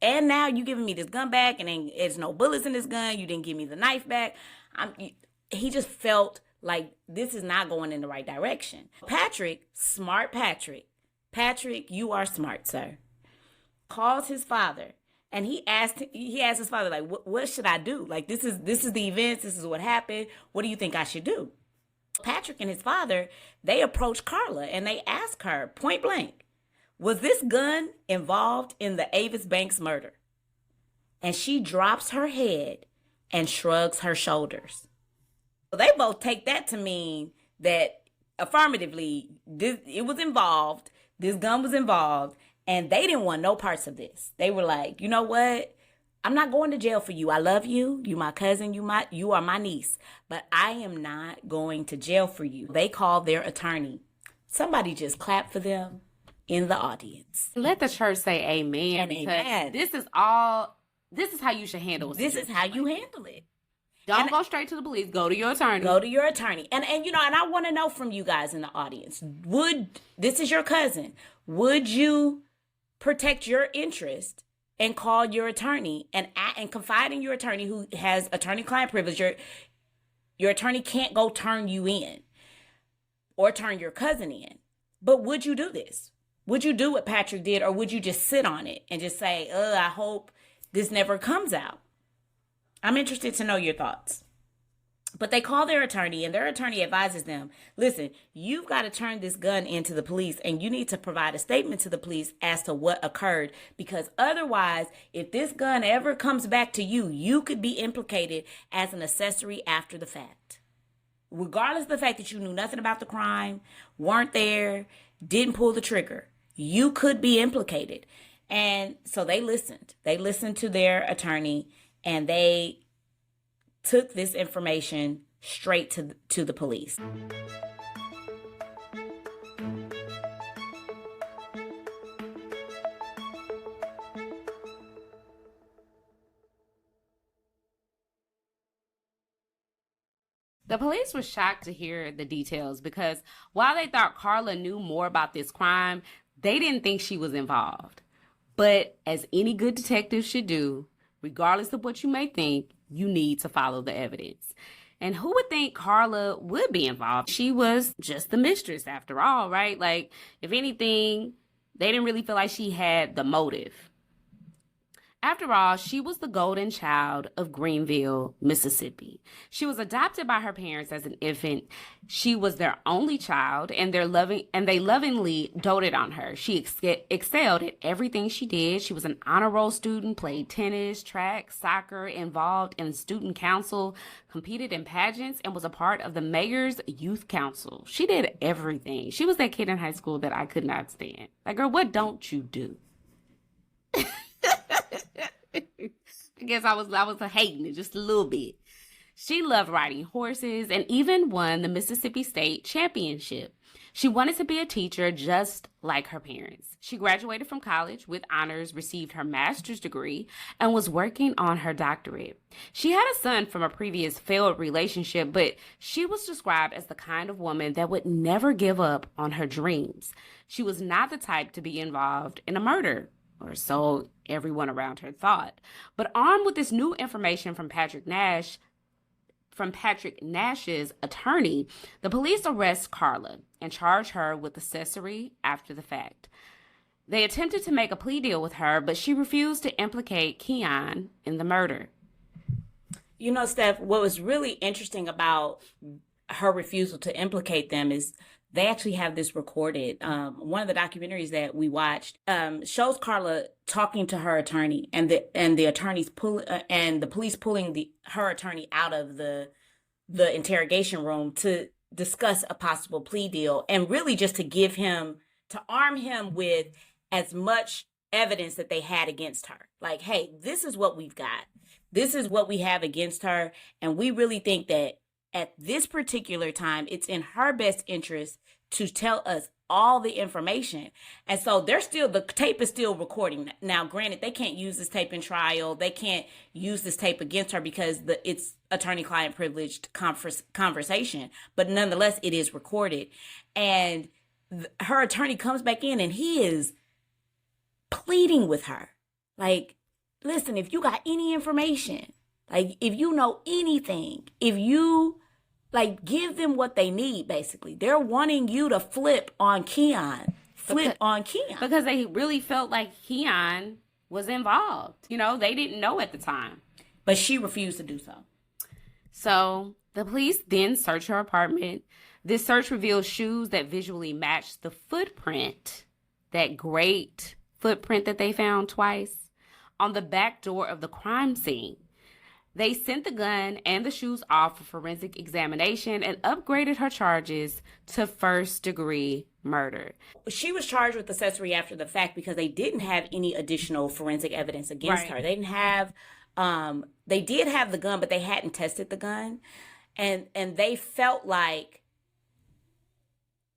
[SPEAKER 7] and now you giving me this gun back and then there's no bullets in this gun. You didn't give me the knife back. He just felt like this is not going in the right direction. Smart Patrick, you are smart, sir, calls his father and he asked his father, like, what should I do? Like, this is the events. This is what happened. What do you think I should do? Patrick and his father, they approached Carla and they asked her point blank, was this gun involved in the Avis Banks murder? And she drops her head and shrugs her shoulders. So they both take that to mean that affirmatively, it was involved, this gun was involved, and they didn't want no parts of this. They were like, you know what? I'm not going to jail for you. I love you. You my cousin. You are my niece. But I am not going to jail for you. They called their attorney. Somebody just clapped for them in the audience.
[SPEAKER 6] Let the church say amen.
[SPEAKER 7] And amen.
[SPEAKER 6] This is how you should handle it.
[SPEAKER 7] This is how you handle it.
[SPEAKER 6] Don't go straight to the police. Go to your attorney.
[SPEAKER 7] Go to your attorney. And I want to know from you guys in the audience, this is your cousin. Would you protect your interest and call your attorney and confide in your attorney who has attorney-client privilege? Your attorney can't go turn you in or turn your cousin in. But would you do this? Would you do what Patrick did, or would you just sit on it and just say, I hope this never comes out? I'm interested to know your thoughts. But they call their attorney, and their attorney advises them, listen, you've got to turn this gun into the police, and you need to provide a statement to the police as to what occurred, because otherwise, if this gun ever comes back to you, you could be implicated as an accessory after the fact. Regardless of the fact that you knew nothing about the crime, weren't there, didn't pull the trigger, you could be implicated. And so they listened. They listened to their attorney, and they took this information straight to the police.
[SPEAKER 6] The police were shocked to hear the details because while they thought Carla knew more about this crime, they didn't think she was involved. But as any good detective should do, regardless of what you may think, you need to follow the evidence. And who would think Carla would be involved? She was just the mistress after all, right? Like, if anything, they didn't really feel like she had the motive. After all, she was the golden child of Greenville, Mississippi. She was adopted by her parents as an infant. She was their only child, and they lovingly doted on her. She excelled at everything she did. She was an honor roll student, played tennis, track, soccer, involved in student council, competed in pageants, and was a part of the mayor's youth council. She did everything. She was that kid in high school that I could not stand. Like, girl, what don't you do? I guess I was hating it just a little bit. She loved riding horses and even won the Mississippi State Championship. She wanted to be a teacher just like her parents. She graduated from college with honors, received her master's degree, and was working on her doctorate. She had a son from a previous failed relationship, but she was described as the kind of woman that would never give up on her dreams. She was not the type to be involved in a murder, or so everyone around her thought. But armed with this new information from Patrick Nash's attorney, the police arrest Carla and charge her with accessory after the fact. They attempted to make a plea deal with her, but she refused to implicate Keyon in the murder.
[SPEAKER 7] You know, Steph, what was really interesting about her refusal to implicate them is they actually have this recorded. One of the documentaries that we watched shows Carla talking to her attorney, and the attorneys and the police pulling her attorney out of the interrogation room to discuss a possible plea deal, and really just to arm him with as much evidence that they had against her. Like, hey, this is what we've got. This is what we have against her, and we really think that at this particular time, it's in her best interest to tell us all the information. And so the tape is still recording. Now, granted, they can't use this tape in trial. They can't use this tape against her because it's attorney-client privileged conversation. But nonetheless, it is recorded. And her attorney comes back in and he is pleading with her. Like, listen, if you got any information, like, if you know anything, if you, like, give them what they need, basically. They're wanting you to flip on Keyon. Because they really felt like Keyon was involved. You know, they didn't know at the time. But she refused to do so.
[SPEAKER 6] So the police then search her apartment. This search reveals shoes that visually matched the footprint, that great footprint that they found twice, on the back door of the crime scene. They sent the gun and the shoes off for forensic examination and upgraded her charges to first-degree murder.
[SPEAKER 7] She was charged with accessory after the fact because they didn't have any additional forensic evidence against her. They didn't have, they did have the gun, but they hadn't tested the gun. And they felt like,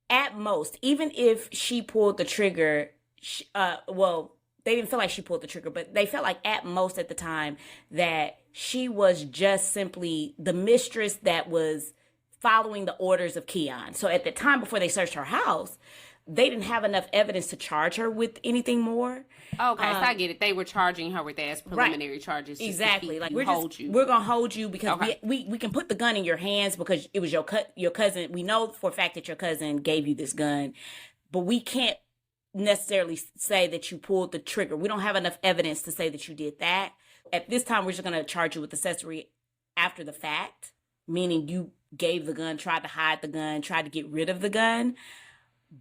[SPEAKER 7] at most, even if she pulled the trigger, they didn't feel like she pulled the trigger, but they felt like at most at the time that she was just simply the mistress that was following the orders of Keyon. So at the time before they searched her house, they didn't have enough evidence to charge her with anything more.
[SPEAKER 6] Okay, so I get it. They were charging her with that as preliminary charges.
[SPEAKER 7] Exactly. Like we're going to hold you because we can put the gun in your hands because it was your cousin. We know for a fact that your cousin gave you this gun, but we can't necessarily say that you pulled the trigger. We don't have enough evidence to say that you did that. At this time, we're just going to charge you with accessory after the fact, meaning you gave the gun, tried to hide the gun, tried to get rid of the gun.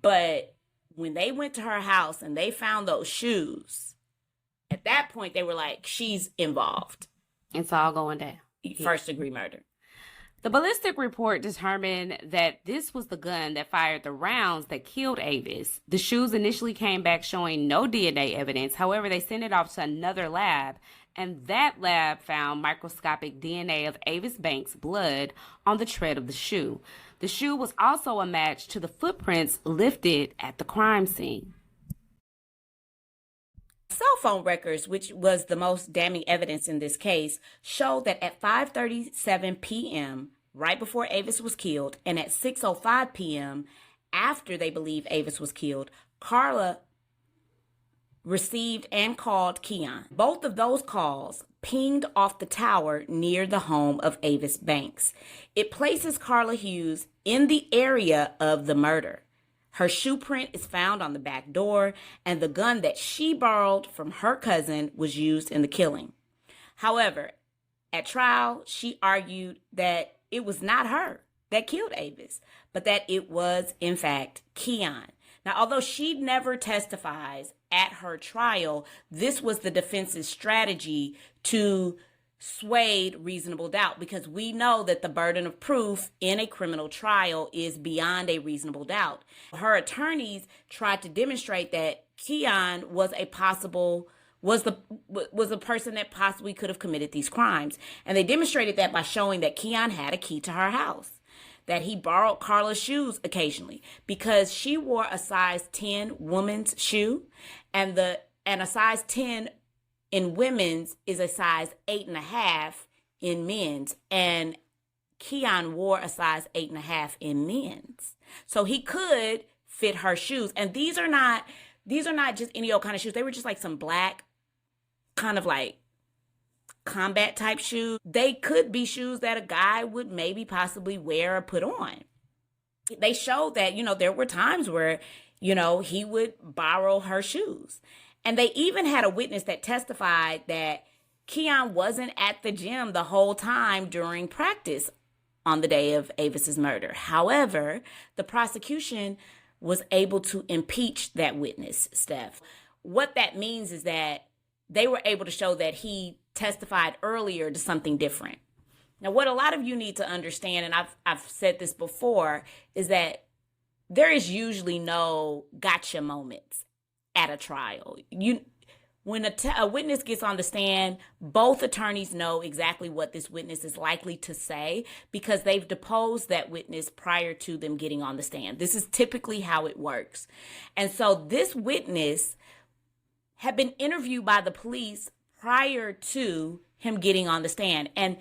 [SPEAKER 7] But when they went to her house and they found those shoes, at that point, they were like, she's involved.
[SPEAKER 6] It's all going down.
[SPEAKER 7] First-degree murder.
[SPEAKER 6] The ballistic report determined that this was the gun that fired the rounds that killed Avis. The shoes initially came back showing no DNA evidence. However, they sent it off to another lab, and that lab found microscopic DNA of Avis Banks' blood on the tread of the shoe. The shoe was also a match to the footprints lifted at the crime scene.
[SPEAKER 7] Cell phone records, which was the most damning evidence in this case, showed that at 5:37 p.m., right before Avis was killed, and at 6:05 p.m., after they believe Avis was killed, Carla received and called Keyon. Both of those calls pinged off the tower near the home of Avis Banks. It places Carla Hughes in the area of the murder. Her shoe print is found on the back door, and the gun that she borrowed from her cousin was used in the killing. However, at trial, she argued that it was not her that killed Avis, but that it was, in fact, Keyon. Now, although she never testifies at her trial, this was the defense's strategy to sway reasonable doubt, because we know that the burden of proof in a criminal trial is beyond a reasonable doubt. Her attorneys tried to demonstrate that Keyon was a person that possibly could have committed these crimes. And they demonstrated that by showing that Keyon had a key to her house, that he borrowed Carla's shoes occasionally because she wore a size 10 woman's shoe, and a size 10 in women's is a size 8.5 in men's, and Keyon wore a size 8.5 in men's. So he could fit her shoes. And these are not just any old kind of shoes. They were just like some black, kind of like combat type shoes. They could be shoes that a guy would maybe possibly wear or put on. They showed that, there were times where, he would borrow her shoes. And they even had a witness that testified that Keyon wasn't at the gym the whole time during practice on the day of Avis's murder. However, the prosecution was able to impeach that witness, Steph. What that means is that they were able to show that he testified earlier to something different. Now, what a lot of you need to understand, and I've said this before, is that there is usually no gotcha moments at a trial. When a witness gets on the stand, both attorneys know exactly what this witness is likely to say because they've deposed that witness prior to them getting on the stand. This is typically how it works. And so this witness had been interviewed by the police prior to him getting on the stand. And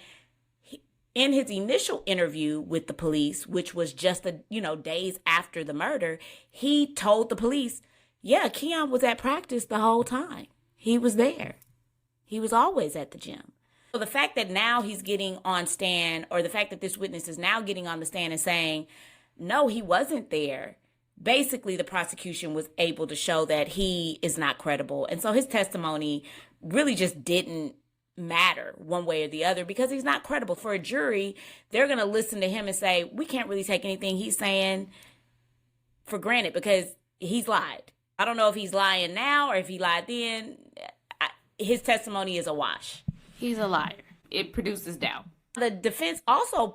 [SPEAKER 7] in his initial interview with the police, which was just days after the murder, he told the police, yeah, Keyon was at practice the whole time. He was there. He was always at the gym. So the fact that now he's getting on stand, or the fact that this witness is now getting on the stand and saying, no, he wasn't there, basically the prosecution was able to show that he is not credible. And so his testimony really just didn't matter one way or the other because he's not credible. For a jury, they're going to listen to him and say, we can't really take anything he's saying for granted because he's lied. I don't know if he's lying now or if he lied then. His testimony is a wash.
[SPEAKER 6] He's a liar. It produces doubt.
[SPEAKER 7] The defense also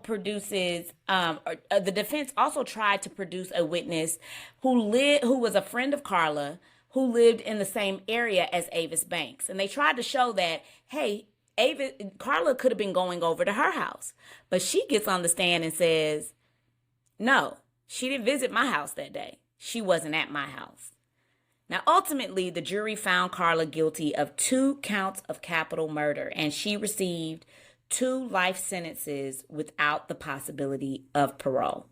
[SPEAKER 7] tried to produce a witness who was a friend of Carla, who lived in the same area as Avis Banks. And they tried to show that, hey, Carla could have been going over to her house. But she gets on the stand and says, no, she didn't visit my house that day. She wasn't at my house. Now, ultimately, the jury found Carla guilty of 2 counts of capital murder, and she received 2 life sentences without the possibility of parole.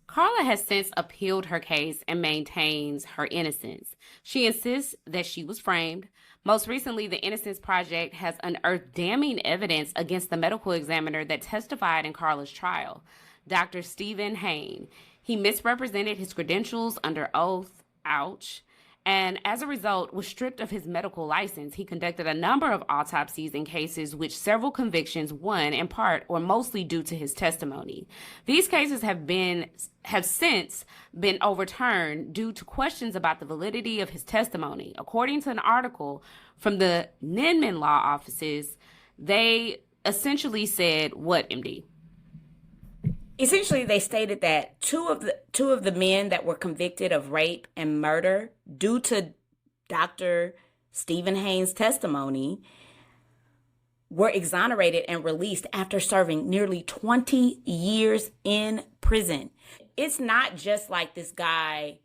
[SPEAKER 6] Carla has since appealed her case and maintains her innocence. She insists that she was framed. Most recently, the Innocence Project has unearthed damning evidence against the medical examiner that testified in Carla's trial, Dr. Stephen Hain. He misrepresented his credentials under oath, ouch, and as a result was stripped of his medical license. He conducted a number of autopsies in cases which several convictions won in part or mostly due to his testimony. These cases have since been overturned due to questions about the validity of his testimony. According to an article from the Ninman law offices, they essentially said what, MD?
[SPEAKER 7] Essentially, they stated that two of the men that were convicted of rape and murder, due to Dr. Stephen Hain's testimony, were exonerated and released after serving nearly 20 years in prison. It's not just like this guy,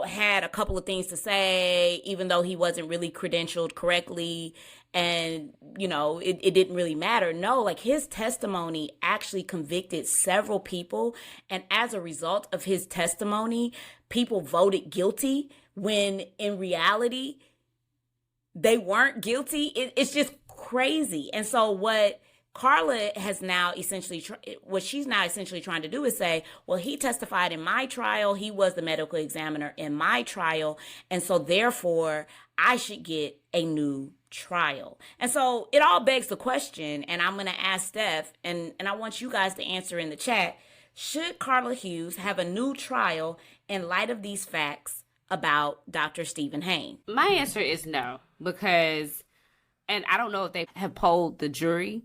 [SPEAKER 7] had a couple of things to say, even though he wasn't really credentialed correctly. And, it didn't really matter. No, like his testimony actually convicted several people. And as a result of his testimony, people voted guilty when in reality, they weren't guilty. It's just crazy. And so what Carla has now essentially, what she's now essentially trying to do is say, well, he testified in my trial. He was the medical examiner in my trial. And so therefore, I should get a new trial. And so it all begs the question, and I'm going to ask Steph, and I want you guys to answer in the chat, should Carla Hughes have a new trial in light of these facts about Dr. Stephen Hain?
[SPEAKER 6] My answer is no, because, and I don't know if they have polled the jury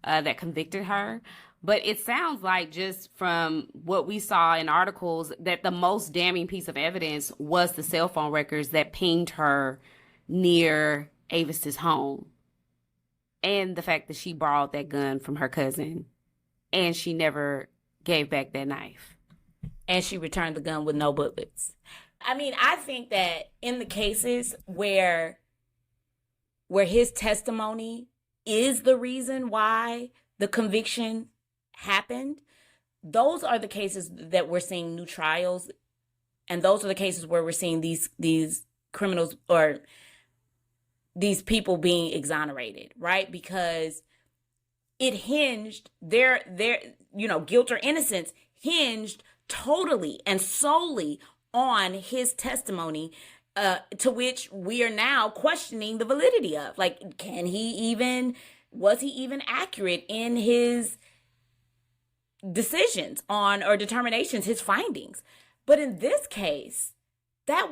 [SPEAKER 6] that convicted her, but it sounds like just from what we saw in articles that the most damning piece of evidence was the cell phone records that pinged her near Avis's home, and the fact that she borrowed that gun from her cousin and she never gave back that knife.
[SPEAKER 7] And she returned the gun with no bullets. I mean, I think that in the cases where his testimony is the reason why the conviction happened, those are the cases that we're seeing new trials. And those are the cases where we're seeing these criminals or these people being exonerated, right? Because it hinged their guilt or innocence hinged totally and solely on his testimony, to which we are now questioning the validity of. Like, was he even accurate in his decisions on, or determinations, his findings? But in this case, it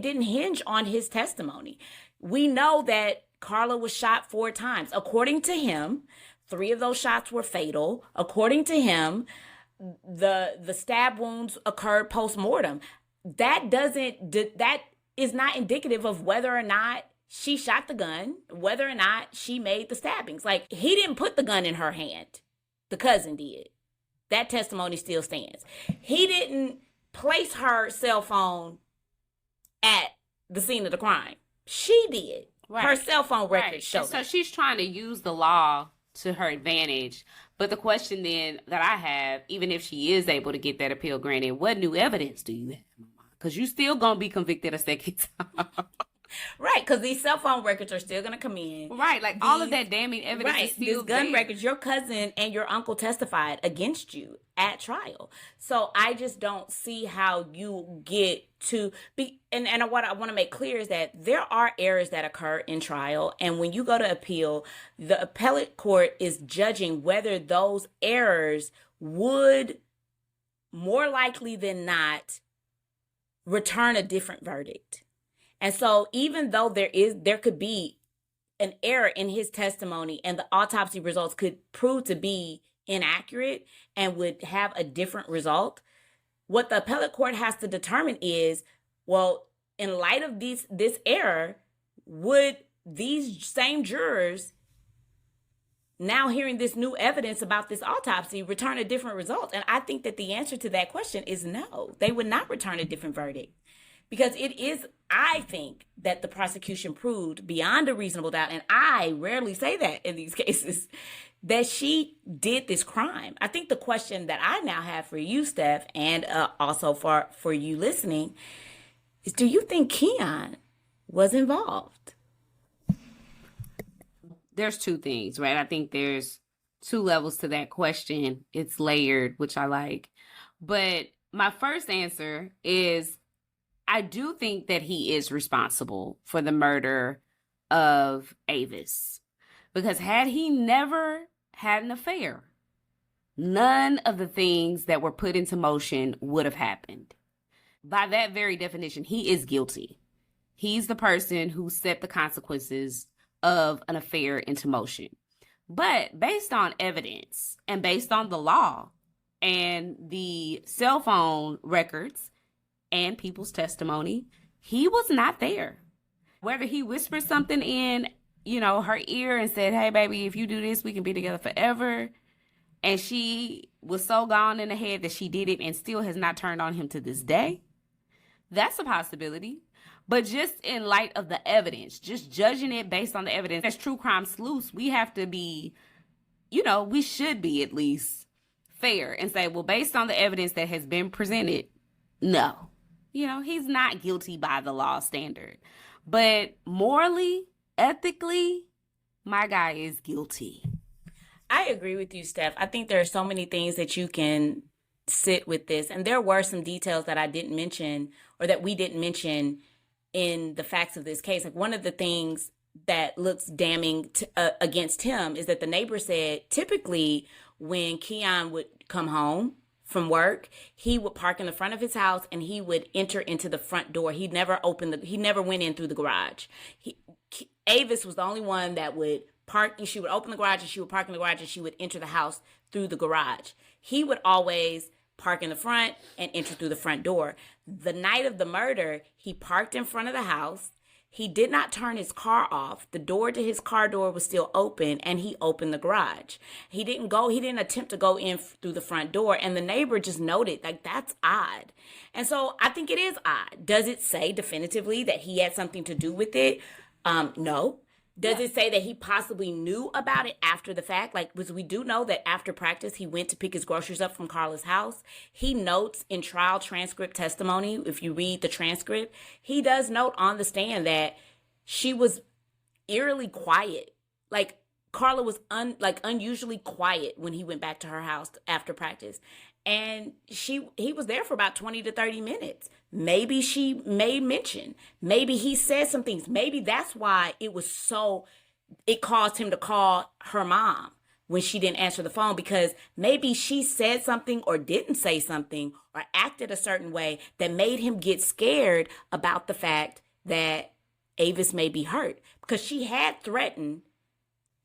[SPEAKER 7] didn't hinge on his testimony. We know that Carla was shot 4 times. According to him, 3 of those shots were fatal. According to him, the stab wounds occurred post-mortem. That is not indicative of whether or not she shot the gun, whether or not she made the stabbings. Like, he didn't put the gun in her hand. The cousin did. That testimony still stands. He didn't place her cell phone at the scene of the crime. She did. Right. Her cell phone records show that.
[SPEAKER 6] So she's trying to use the law to her advantage. But the question then that I have, even if she is able to get that appeal granted, what new evidence do you have? Because you still going to be convicted a second time.
[SPEAKER 7] Right, because these cell phone records are still going to come in.
[SPEAKER 6] Right, like all of that damning evidence is still
[SPEAKER 7] these gun
[SPEAKER 6] there.
[SPEAKER 7] records, your cousin and your uncle testified against you at trial. So I just don't see how you get to be, and what I want to make clear is that there are errors that occur in trial, and when you go to appeal, the appellate court is judging whether those errors would, more likely than not, return a different verdict. And so even though there could be an error in his testimony and the autopsy results could prove to be inaccurate and would have a different result, what the appellate court has to determine is, well, in light of this error, would these same jurors, now hearing this new evidence about this autopsy, return a different result? And I think that the answer to that question is no. They would not return a different verdict. Because I think that the prosecution proved beyond a reasonable doubt, and I rarely say that in these cases, that she did this crime. I think the question that I now have for you, Steph, and also for you listening, is do you think Keyon was involved?
[SPEAKER 6] There's 2 things, right? I think there's 2 levels to that question. It's layered, which I like. But my first answer is, I do think that he is responsible for the murder of Avis. Because had he never had an affair, none of the things that were put into motion would have happened. By that very definition, he is guilty. He's the person who set the consequences of an affair into motion. But based on evidence and based on the law and the cell phone records and people's testimony, he was not there. Whether he whispered something in, her ear and said, hey, baby, if you do this, we can be together forever. And she was so gone in the head that she did it and still has not turned on him to this day. That's a possibility. But just in light of the evidence, just judging it based on the evidence, as True Crime Sleuths, we have to be, we should be at least fair and say, well, based on the evidence that has been presented, no. He's not guilty by the law standard. But morally, ethically, my guy is guilty.
[SPEAKER 7] I agree with you, Steph. I think there are so many things that you can sit with this. And there were some details that I didn't mention or that we didn't mention in the facts of this case. Like one of the things that looks damning against him is that the neighbor said typically when Keyon would come home from work, he would park in the front of his house and he would enter into the front door. He never went in through the garage. Avis was the only one that would park, and she would open the garage and she would park in the garage and she would enter the house through the garage. He would always park in the front and enter through the front door. The night of the murder, he parked in front of the house. He did not turn his car off. The door to his car door was still open, and he opened the garage. He didn't attempt to go in through the front door, and the neighbor just noted, like, that's odd. And so I think it is odd. Does it say definitively that he had something to do with it? No. Does it say that he possibly knew about it after the fact? Like, because we do know that after practice, he went to pick his groceries up from Carla's house. He notes in trial transcript testimony, if you read the transcript, he does note on the stand that she was eerily quiet. Like, Carla was unusually quiet when he went back to her house after practice. And he was there for about 20 to 30 minutes. Maybe she made mention. Maybe he said some things. Maybe that's why it caused him to call her mom when she didn't answer the phone, because maybe she said something or didn't say something or acted a certain way that made him get scared about the fact that Avis may be hurt, because she had threatened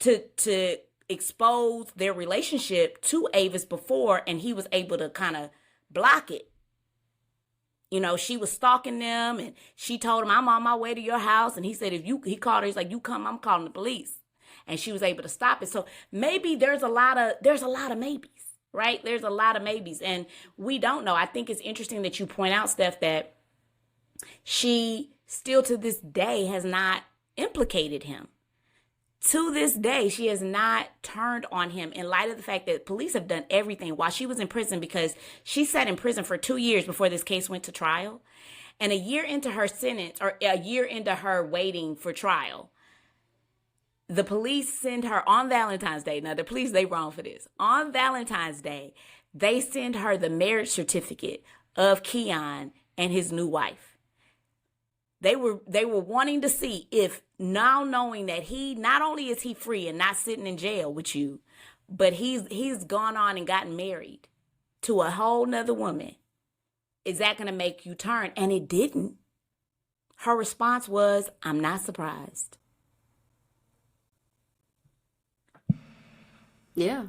[SPEAKER 7] to expose their relationship to Avis before, and he was able to kind of block it. You know, she was stalking them, and she told him, I'm on my way to your house. And he said, he called her, he's like, you come, I'm calling the police. And she was able to stop it. So maybe there's a lot of maybes, right? There's a lot of maybes, and we don't know. I think it's interesting that you point out, Steph, that she still to this day has not implicated him. To this day, she has not turned on him in light of the fact that police have done everything while she was in prison, because she sat in prison for 2 years before this case went to trial. And a year into her sentence, or a year into her waiting for trial, the police send her on Valentine's Day. Now, the police, they wrong for this. On Valentine's Day, they send her the marriage certificate of Keyon and his new wife. They were wanting to see if, now knowing that he, not only is he free and not sitting in jail with you, but he's gone on and gotten married to a whole nother woman, is that going to make you turn? And it didn't. Her response was, I'm not surprised.
[SPEAKER 6] Yeah,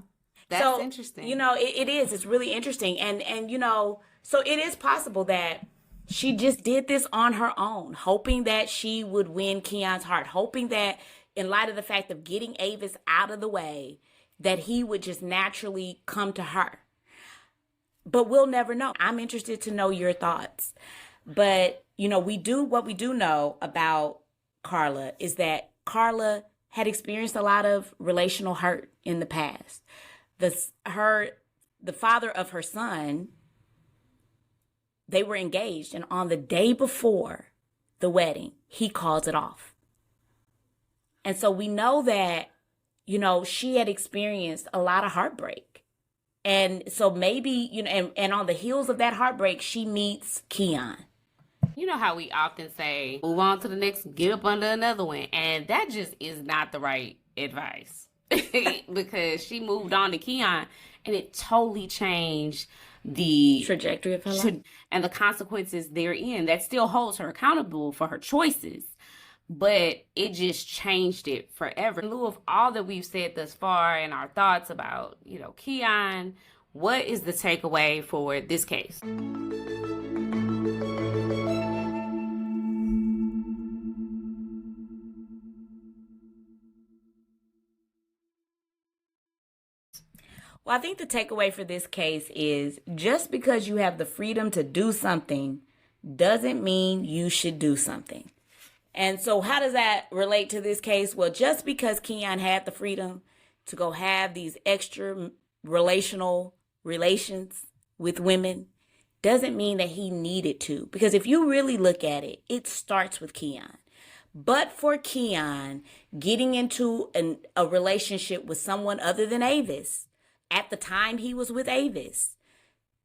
[SPEAKER 6] that's interesting.
[SPEAKER 7] You know, it is. It's really interesting. And you know, so it is possible that she just did this on her own, hoping that she would win Keyon's heart, hoping that in light of the fact of getting Avis out of the way, that he would just naturally come to her. But we'll never know. I'm interested to know your thoughts. But, you know, what we do know about Carla is that Carla had experienced a lot of relational hurt in the past. The father of her son, they were engaged, and on the day before the wedding, he calls it off. And so we know that, you know, she had experienced a lot of heartbreak. And so maybe, you know, and on the heels of that heartbreak, she meets Keyon.
[SPEAKER 6] You know how we often say, move on to the next, get up under another one. And that just is not the right advice. Because she moved on to Keyon, and it totally changed the
[SPEAKER 7] trajectory of her life
[SPEAKER 6] and the consequences therein. That still holds her accountable for her choices, but it just changed it forever. In lieu of all that we've said thus far and our thoughts about, you know, Keyon, what is the takeaway for this case?
[SPEAKER 7] Well, I think the takeaway for this case is just because you have the freedom to do something doesn't mean you should do something. And so how does that relate to this case? Well, just because Keyon had the freedom to go have these extra relations with women doesn't mean that he needed to. Because if you really look at it, it starts with Keyon. But for Keyon getting into a relationship with someone other than Avis, at the time he was with Avis,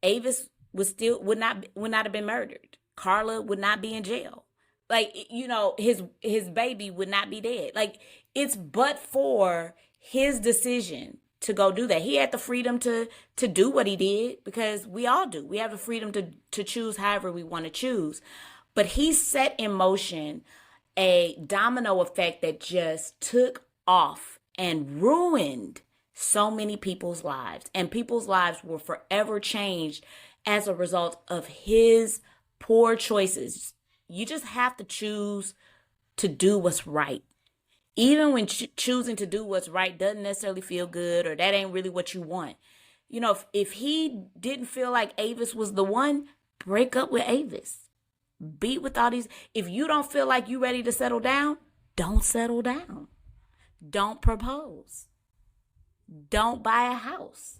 [SPEAKER 7] Avis would not have been murdered. Carla would not be in jail. Like, his baby would not be dead. Like, it's but for his decision to go do that. He had the freedom to do what he did, because we all do. We have the freedom to choose however we want to choose. But he set in motion a domino effect that just took off and ruined so many people's lives. And people's lives were forever changed as a result of his poor choices. You just have to choose to do what's right. Even when choosing to do what's right doesn't necessarily feel good, or that ain't really what you want. If he didn't feel like Avis was the one, break up with Avis. Beat with all these. If you don't feel like you ready to settle down, don't settle down. Don't propose. Don't buy a house.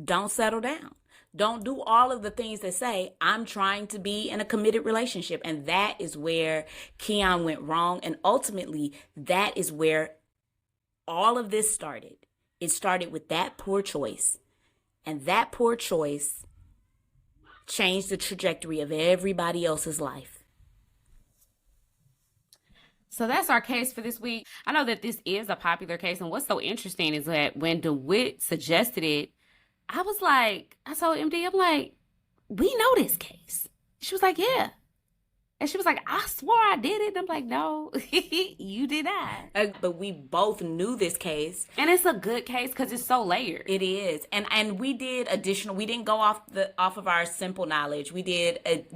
[SPEAKER 7] Don't settle down. Don't do all of the things that say, I'm trying to be in a committed relationship. And that is where Keyon went wrong. And ultimately, that is where all of this started. It started with that poor choice. And that poor choice changed the trajectory of everybody else's life.
[SPEAKER 6] So that's our case for this week. I know that this is a popular case. And what's so interesting is that when DeWitt suggested it, I told MD, I'm like, we know this case. She was like, yeah. And she was like, I swore I did it. And I'm like, no, you did not.
[SPEAKER 7] But we both knew this case.
[SPEAKER 6] And it's a good case because it's so layered.
[SPEAKER 7] It is. And we did we didn't go off of our simple knowledge. We did an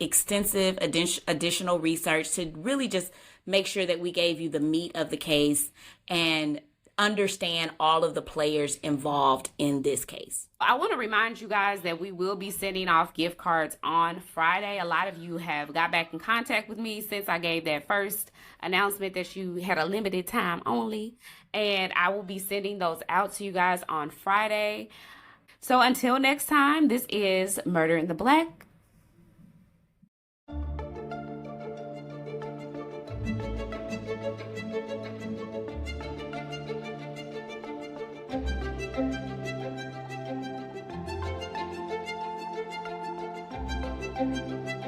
[SPEAKER 7] extensive additional research to really just make sure that we gave you the meat of the case and understand all of the players involved in this case.
[SPEAKER 6] I want to remind you guys that we will be sending off gift cards on Friday. A lot of you have got back in contact with me since I gave that first announcement that you had a limited time only. And I will be sending those out to you guys on Friday. So until next time, this is Murder in the Black. Thank you.